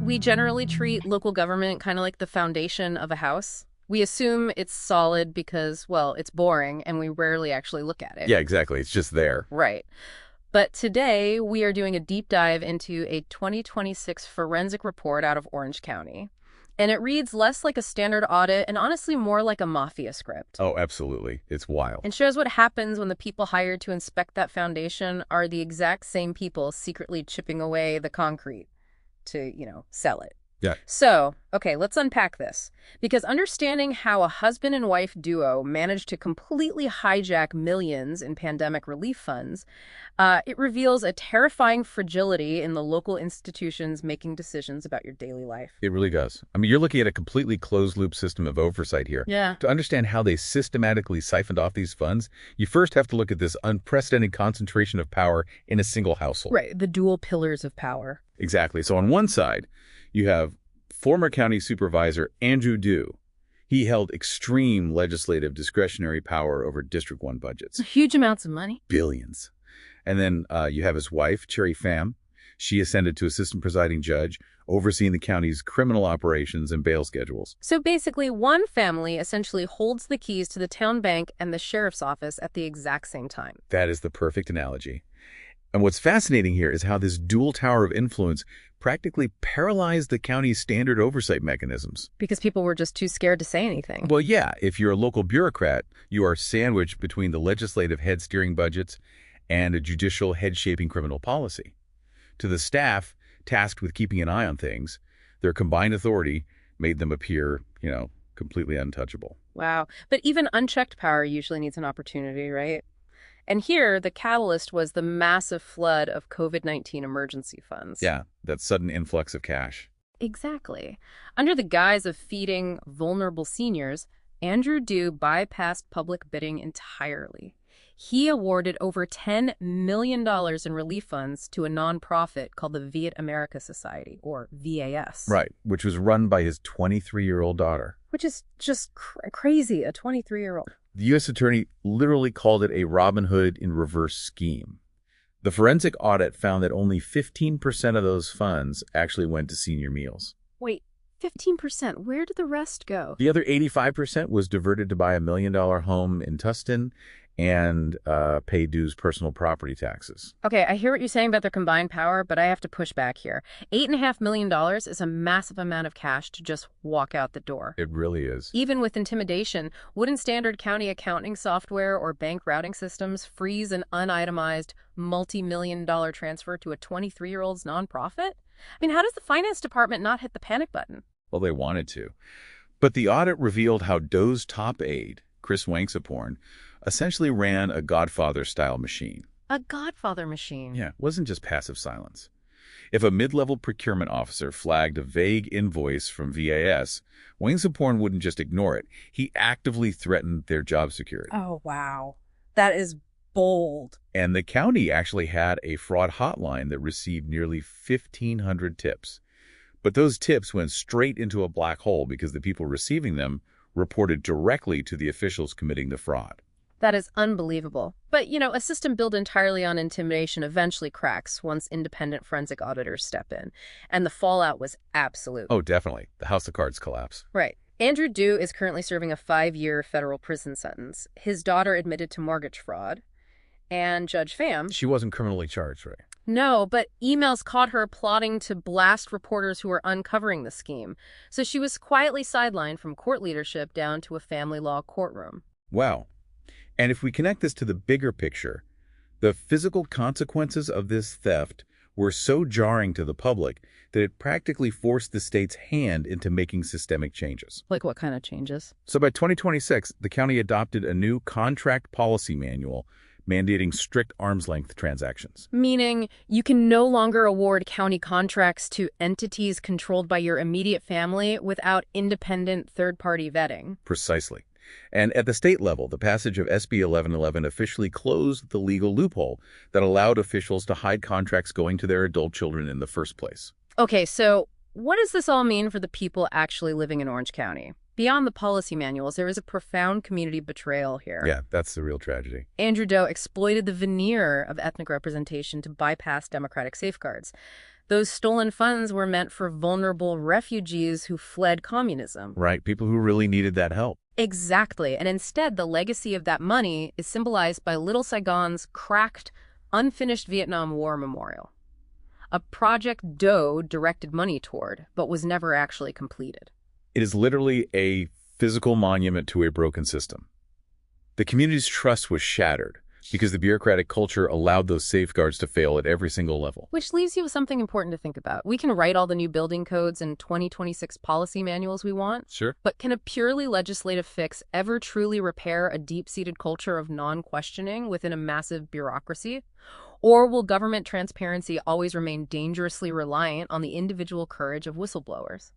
We generally treat local government kind of like the foundation of a house. We assume it's solid because, well, it's boring and we rarely actually look at it. Yeah, exactly. It's just there. Right. But today we are doing a deep dive into a 2026 forensic report out of Orange County. And it reads less like a standard audit and honestly more like a mafia script. Oh, absolutely. It's wild. And shows what happens when the people hired to inspect that foundation are the exact same people secretly chipping away the concrete to, sell it. Yeah. So, okay, let's unpack this. Because understanding how a husband and wife duo managed to completely hijack millions in pandemic relief funds, it reveals a terrifying fragility in the local institutions making decisions about your daily life. It really does. I mean, you're looking at a completely closed-loop system of oversight here. Yeah. To understand how they systematically siphoned off these funds, you first have to look at this unprecedented concentration of power in a single household. Right, the dual pillars of power. Exactly. So on one side, you have former county supervisor Andrew Do. He held extreme legislative discretionary power over District 1 budgets. Huge amounts of money. Billions. And then you have his wife, Cheri Pham. She ascended to assistant presiding judge, overseeing the county's criminal operations and bail schedules. So basically, one family essentially holds the keys to the town bank and the sheriff's office at the exact same time. That is the perfect analogy. And what's fascinating here is how this dual tower of influence practically paralyzed the county's standard oversight mechanisms. Because people were just too scared to say anything. Well, yeah, if you're a local bureaucrat, you are sandwiched between the legislative head steering budgets and a judicial head shaping criminal policy. To the staff tasked with keeping an eye on things, their combined authority made them appear, completely untouchable. Wow. But even unchecked power usually needs an opportunity, right? And here, the catalyst was the massive flood of COVID-19 emergency funds. Yeah, that sudden influx of cash. Exactly. Under the guise of feeding vulnerable seniors, Andrew Do bypassed public bidding entirely. He awarded over $10 million in relief funds to a nonprofit called the Viet America Society, or VAS. Right, which was run by his 23-year-old daughter. Which is just crazy, a 23-year-old. The U.S. attorney literally called it a Robin Hood in reverse scheme. The forensic audit found that only 15% of those funds actually went to senior meals. Wait, 15%? Where did the rest go? The other 85% was diverted to buy a $1 million home in Tustin and pay Do's personal property taxes. Okay, I hear what you're saying about their combined power, but I have to push back here. $8.5 million is a massive amount of cash to just walk out the door. It really is. Even with intimidation, wouldn't standard county accounting software or bank routing systems freeze an unitemized multi-million-dollar transfer to a 23-year-old's nonprofit? I mean, how does the finance department not hit the panic button? Well, they wanted to. But the audit revealed how Do's top aide, Chris Wangsaporn, essentially ran a Godfather-style machine. A Godfather machine? Yeah, it wasn't just passive silence. If a mid-level procurement officer flagged a vague invoice from VAS, Wangsaporn wouldn't just ignore it. He actively threatened their job security. Oh, wow. That is bold. And the county actually had a fraud hotline that received nearly 1,500 tips. But those tips went straight into a black hole because the people receiving them reported directly to the officials committing the fraud. That is unbelievable. But, a system built entirely on intimidation eventually cracks once independent forensic auditors step in. And the fallout was absolute. Oh, definitely. The house of cards collapse. Right. Andrew Do is currently serving a 5-year federal prison sentence. His daughter admitted to mortgage fraud. And Judge Pham... She wasn't criminally charged, right? No, but emails caught her plotting to blast reporters who were uncovering the scheme. So she was quietly sidelined from court leadership down to a family law courtroom. Wow. And if we connect this to the bigger picture, the physical consequences of this theft were so jarring to the public that it practically forced the state's hand into making systemic changes. Like what kind of changes? So by 2026, the county adopted a new contract policy manual mandating strict arm's-length transactions. Meaning you can no longer award county contracts to entities controlled by your immediate family without independent third-party vetting. Precisely. And at the state level, the passage of SB 1111 officially closed the legal loophole that allowed officials to hide contracts going to their adult children in the first place. Okay, so what does this all mean for the people actually living in Orange County? Beyond the policy manuals, there is a profound community betrayal here. Yeah, that's the real tragedy. Andrew Do exploited the veneer of ethnic representation to bypass democratic safeguards. Those stolen funds were meant for vulnerable refugees who fled communism. Right, people who really needed that help. Exactly. And instead, the legacy of that money is symbolized by Little Saigon's cracked, unfinished Vietnam War memorial. A project Do directed money toward, but was never actually completed. It is literally a physical monument to a broken system. The community's trust was shattered because the bureaucratic culture allowed those safeguards to fail at every single level. Which leaves you with something important to think about. We can write all the new building codes and 2026 policy manuals we want, Sure. but can a purely legislative fix ever truly repair a deep-seated culture of non-questioning within a massive bureaucracy? Or will government transparency always remain dangerously reliant on the individual courage of whistleblowers?